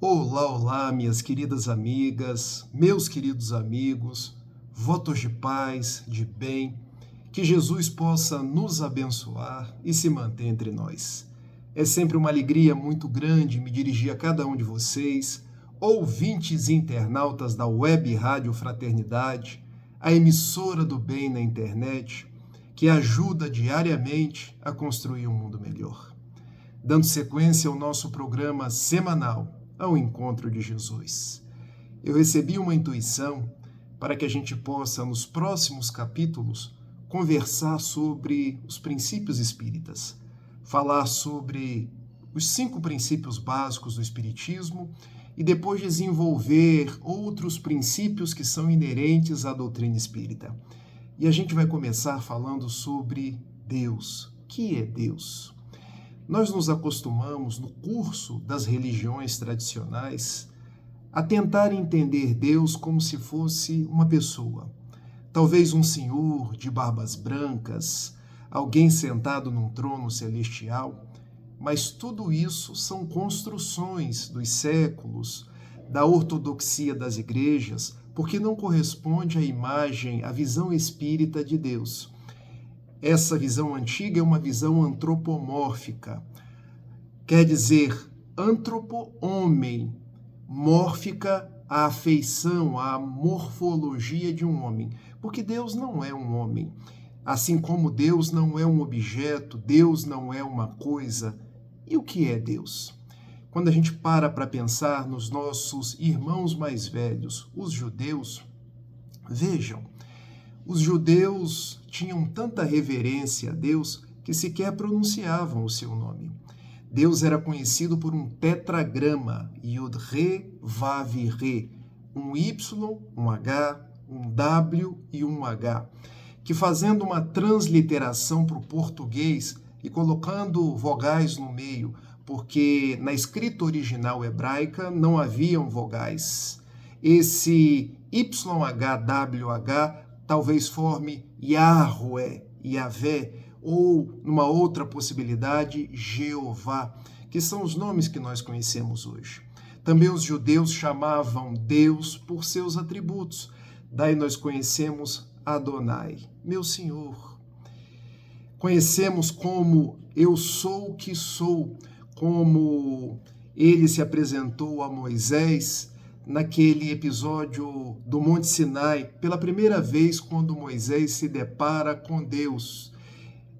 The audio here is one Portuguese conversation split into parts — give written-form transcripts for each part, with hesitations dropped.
Olá, olá, minhas queridas amigas, meus queridos amigos, votos de paz, de bem, que Jesus possa nos abençoar e se manter entre nós. É sempre uma alegria muito grande me dirigir a cada um de vocês, ouvintes e internautas da Web Rádio Fraternidade, a emissora do bem na internet, que ajuda diariamente a construir um mundo melhor. Dando sequência ao nosso programa semanal, ao encontro de Jesus. Eu recebi uma intuição para que a gente possa, nos próximos capítulos, conversar sobre os princípios espíritas, falar sobre os 5 princípios básicos do Espiritismo e depois desenvolver outros princípios que são inerentes à doutrina espírita. E a gente vai começar falando sobre Deus. O que é Deus? Nós nos acostumamos, no curso das religiões tradicionais, a tentar entender Deus como se fosse uma pessoa. Talvez um senhor de barbas brancas, alguém sentado num trono celestial, mas tudo isso são construções dos séculos, da ortodoxia das igrejas, porque não corresponde à imagem, à visão espírita de Deus. Essa visão antiga é uma visão antropomórfica, quer dizer, antropo-homem, mórfica a afeição, a morfologia de um homem, porque Deus não é um homem, assim como Deus não é um objeto, Deus não é uma coisa. E o que é Deus? Quando a gente para pensar nos nossos irmãos mais velhos, os judeus, vejam, os judeus tinham tanta reverência a Deus que sequer pronunciavam o seu nome. Deus era conhecido por um tetragrama, Yod-Re-Vav-Re, um Y, um H, um W e um H, que fazendo uma transliteração para o português e colocando vogais no meio, porque na escrita original hebraica não haviam vogais. Esse YHWH talvez forme Yahweh, Yahvé, ou, numa outra possibilidade, Jeová, que são os nomes que nós conhecemos hoje. Também os judeus chamavam Deus por seus atributos. Daí nós conhecemos Adonai, meu Senhor. Conhecemos como eu sou o que sou, como ele se apresentou a Moisés naquele episódio do Monte Sinai, pela primeira vez quando Moisés se depara com Deus,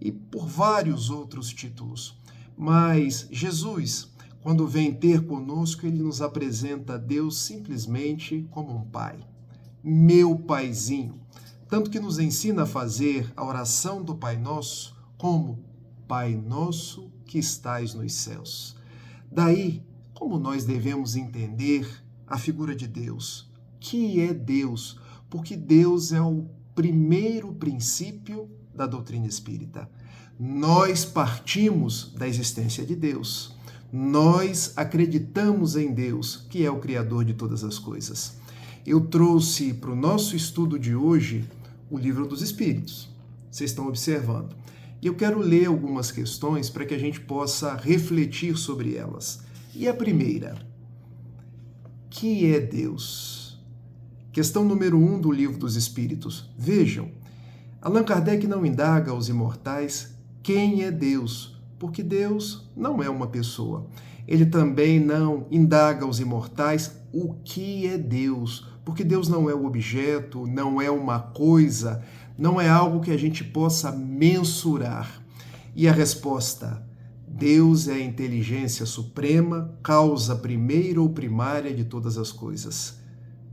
e por vários outros títulos. Mas Jesus, quando vem ter conosco, ele nos apresenta a Deus simplesmente como um pai. Meu paizinho. Tanto que nos ensina a fazer a oração do Pai Nosso como Pai Nosso que estais nos céus. Daí, como nós devemos entender a figura de Deus? Que é Deus? Porque Deus é o primeiro princípio da doutrina espírita. Nós partimos da existência de Deus. Nós acreditamos em Deus, que é o Criador de todas as coisas. Eu trouxe para o nosso estudo de hoje o Livro dos Espíritos. Vocês estão observando. E eu quero ler algumas questões para que a gente possa refletir sobre elas. E a primeira: que é Deus? Questão número 1 do Livro dos Espíritos. Vejam, Allan Kardec não indaga aos imortais quem é Deus, porque Deus não é uma pessoa. Ele também não indaga aos imortais o que é Deus, porque Deus não é um objeto, não é uma coisa, não é algo que a gente possa mensurar. E a resposta: Deus é a inteligência suprema, causa primeira ou primária de todas as coisas.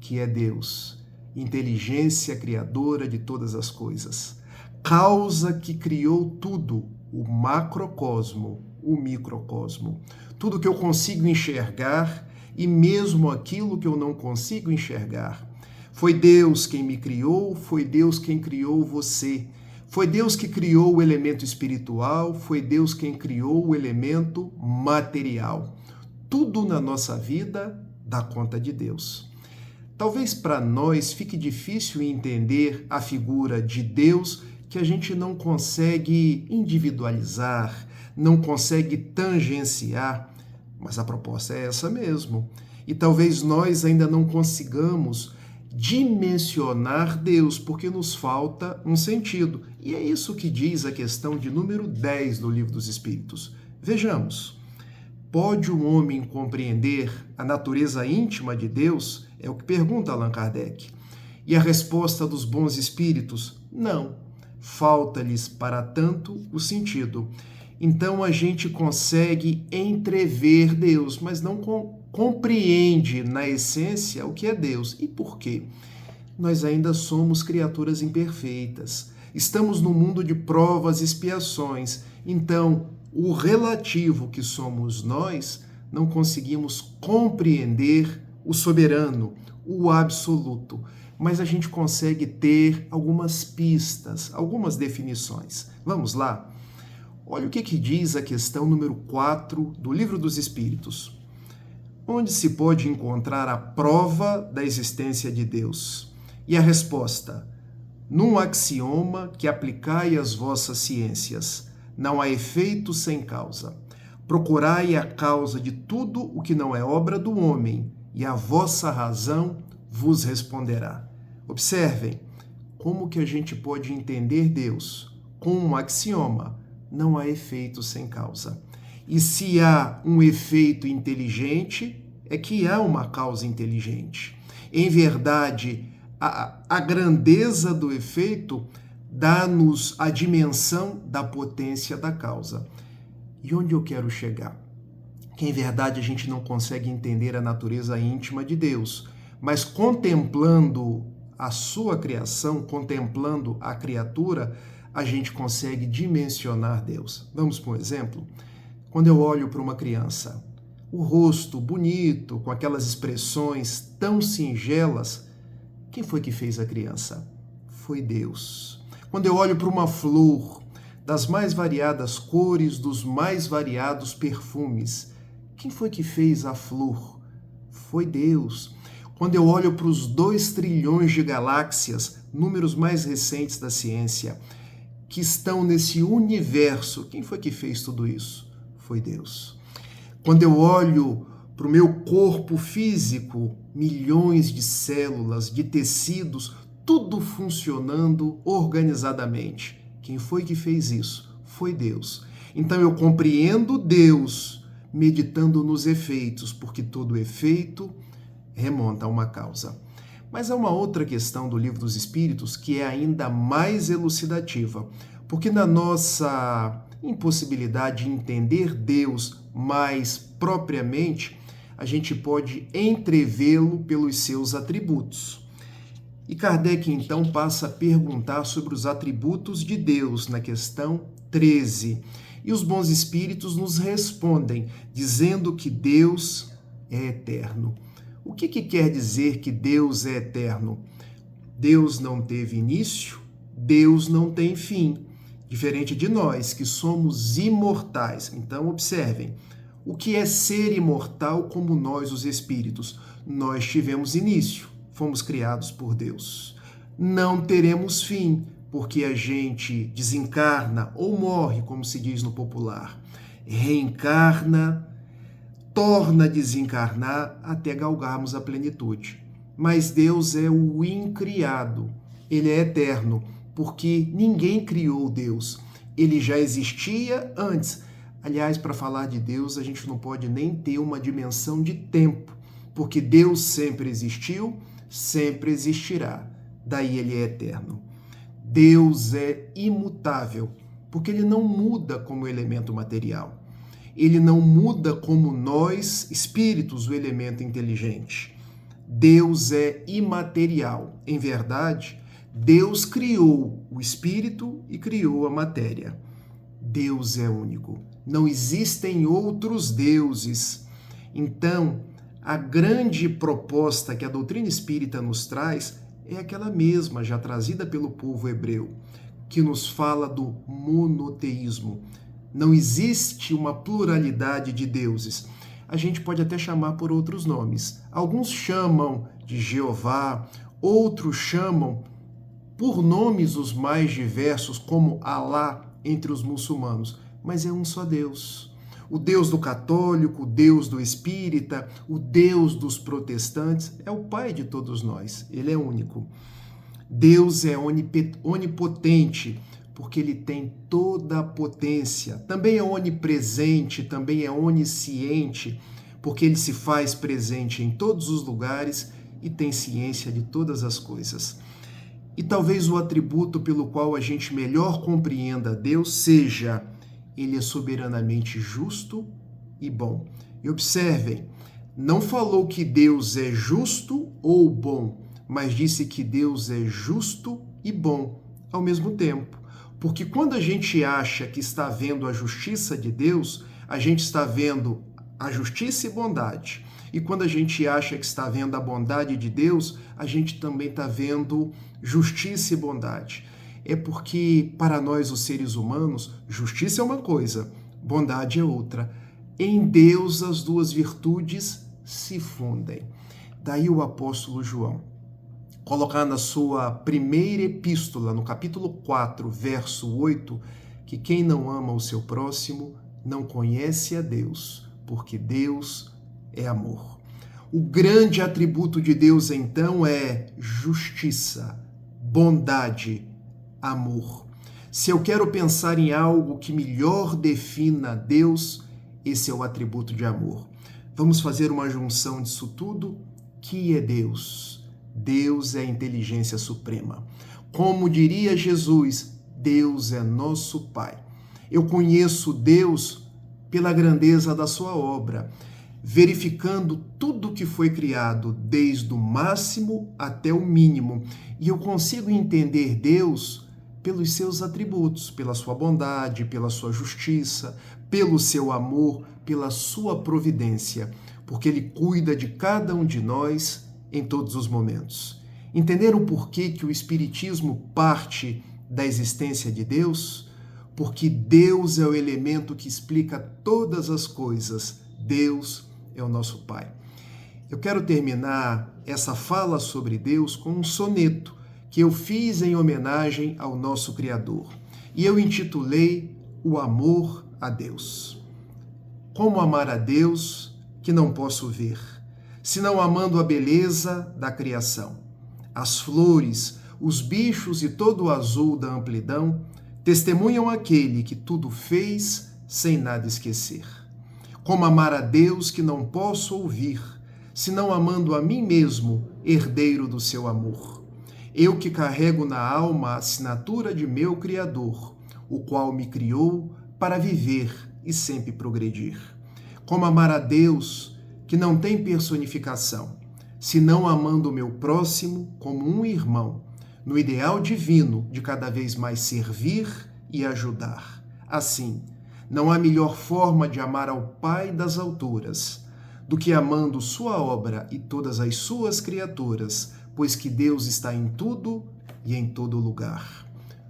Que é Deus, inteligência criadora de todas as coisas. Causa que criou tudo, o macrocosmo, o microcosmo. Tudo que eu consigo enxergar e mesmo aquilo que eu não consigo enxergar. Foi Deus quem me criou, foi Deus quem criou você. Foi Deus que criou o elemento espiritual, foi Deus quem criou o elemento material. Tudo na nossa vida dá conta de Deus. Talvez para nós fique difícil entender a figura de Deus que a gente não consegue individualizar, não consegue tangenciar. mas a proposta é essa mesmo. E talvez nós ainda não consigamos dimensionar Deus, porque nos falta um sentido. E é isso que diz a questão de número 10 do Livro dos Espíritos. Vejamos. Pode um homem compreender a natureza íntima de Deus? É o que pergunta Allan Kardec. E a resposta dos bons espíritos? Não. Falta-lhes, para tanto, o sentido. Então a gente consegue entrever Deus, mas não compreende na essência o que é Deus. E por quê? Nós ainda somos criaturas imperfeitas. Estamos no mundo de provas e expiações. Então, o relativo que somos nós, não conseguimos compreender o soberano, o absoluto. Mas a gente consegue ter algumas pistas, algumas definições. Vamos lá? Olha o que diz a questão número 4 do Livro dos Espíritos. Onde se pode encontrar a prova da existência de Deus? E a resposta: num axioma que aplicai às vossas ciências. Não há efeito sem causa. Procurai a causa de tudo o que não é obra do homem, e a vossa razão vos responderá. Observem como que a gente pode entender Deus com um axioma: não há efeito sem causa. E se há um efeito inteligente, é que há uma causa inteligente. Em verdade, a grandeza do efeito dá-nos a dimensão da potência da causa. E onde eu quero chegar? Que em verdade a gente não consegue entender a natureza íntima de Deus, mas contemplando a sua criação, contemplando a criatura, a gente consegue dimensionar Deus. Vamos por um exemplo? Quando eu olho para uma criança, o rosto bonito, com aquelas expressões tão singelas, quem foi que fez a criança? Foi Deus. Quando eu olho para uma flor, das mais variadas cores, dos mais variados perfumes, quem foi que fez a flor? Foi Deus. Quando eu olho para os 2 trilhões de galáxias, números mais recentes da ciência, que estão nesse universo, quem foi que fez tudo isso? Foi Deus. Quando eu olho para o meu corpo físico, milhões de células, de tecidos, tudo funcionando organizadamente. Quem foi que fez isso? Foi Deus. Então eu compreendo Deus meditando nos efeitos, porque todo efeito remonta a uma causa. Mas há uma outra questão do Livro dos Espíritos que é ainda mais elucidativa, porque na nossa impossibilidade de entender Deus mais propriamente, a gente pode entrevê-lo pelos seus atributos. E Kardec, então, passa a perguntar sobre os atributos de Deus na questão 13. E os bons espíritos nos respondem, dizendo que Deus é eterno. O que quer dizer que Deus é eterno? Deus não teve início, Deus não tem fim. Diferente de nós, que somos imortais. Então, observem, o que é ser imortal como nós, os espíritos? Nós tivemos início. Fomos criados por Deus. Não teremos fim, porque a gente desencarna ou morre, como se diz no popular. Reencarna, torna a desencarnar até galgarmos a plenitude. Mas Deus é o incriado. Ele é eterno, porque ninguém criou Deus. Ele já existia antes. Aliás, para falar de Deus, a gente não pode nem ter uma dimensão de tempo, porque Deus sempre existiu, sempre existirá. Daí ele é eterno. Deus é imutável, porque ele não muda como elemento material. Ele não muda como nós, espíritos, o elemento inteligente. Deus é imaterial. Em verdade, Deus criou o espírito e criou a matéria. Deus é único. Não existem outros deuses. Então, a grande proposta que a doutrina espírita nos traz é aquela mesma, já trazida pelo povo hebreu, que nos fala do monoteísmo. Não existe uma pluralidade de deuses. A gente pode até chamar por outros nomes. Alguns chamam de Jeová, outros chamam por nomes os mais diversos, como Alá entre os muçulmanos. Mas é um só Deus. O Deus do católico, o Deus do espírita, o Deus dos protestantes, é o Pai de todos nós. Ele é único. Deus é onipotente, porque ele tem toda a potência. Também é onipresente, também é onisciente, porque ele se faz presente em todos os lugares e tem ciência de todas as coisas. E talvez o atributo pelo qual a gente melhor compreenda Deus seja: ele é soberanamente justo e bom. E observem, não falou que Deus é justo ou bom, mas disse que Deus é justo e bom ao mesmo tempo. Porque quando a gente acha que está vendo a justiça de Deus, a gente está vendo a justiça e bondade. E quando a gente acha que está vendo a bondade de Deus, a gente também está vendo justiça e bondade. É porque, para nós, os seres humanos, justiça é uma coisa, bondade é outra. Em Deus, as duas virtudes se fundem. Daí o apóstolo João colocar na sua primeira epístola, no capítulo 4, verso 8, que quem não ama o seu próximo não conhece a Deus, porque Deus é amor. O grande atributo de Deus, então, é justiça, bondade, amor. Se eu quero pensar em algo que melhor defina Deus, esse é o atributo de amor. Vamos fazer uma junção disso tudo? Que é Deus? Deus é a inteligência suprema. Como diria Jesus, Deus é nosso Pai. Eu conheço Deus pela grandeza da sua obra, verificando tudo que foi criado, desde o máximo até o mínimo. E eu consigo entender Deus pelos seus atributos, pela sua bondade, pela sua justiça, pelo seu amor, pela sua providência, porque Ele cuida de cada um de nós em todos os momentos. Entenderam por que o Espiritismo parte da existência de Deus? Porque Deus é o elemento que explica todas as coisas. Deus é o nosso Pai. Eu quero terminar essa fala sobre Deus com um soneto que eu fiz em homenagem ao nosso Criador. E eu intitulei O Amor a Deus. Como amar a Deus que não posso ver, senão amando a beleza da criação. As flores, os bichos e todo o azul da amplidão testemunham aquele que tudo fez sem nada esquecer. Como amar a Deus que não posso ouvir, senão amando a mim mesmo, herdeiro do seu amor. Eu que carrego na alma a assinatura de meu Criador, o qual me criou para viver e sempre progredir. Como amar a Deus que não tem personificação, senão amando o meu próximo como um irmão, no ideal divino de cada vez mais servir e ajudar. Assim, não há melhor forma de amar ao Pai das alturas do que amando sua obra e todas as suas criaturas, pois que Deus está em tudo e em todo lugar.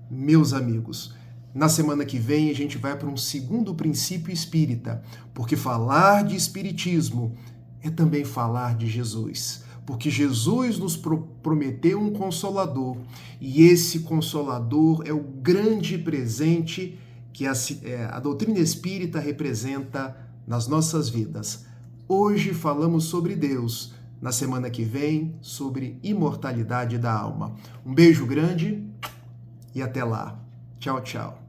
Meus amigos, na semana que vem a gente vai para um segundo princípio espírita, porque falar de espiritismo é também falar de Jesus, porque Jesus nos prometeu um Consolador, e esse Consolador é o grande presente que a doutrina espírita representa nas nossas vidas. Hoje falamos sobre Deus, na semana que vem sobre imortalidade da alma. Um beijo grande e até lá. Tchau, tchau.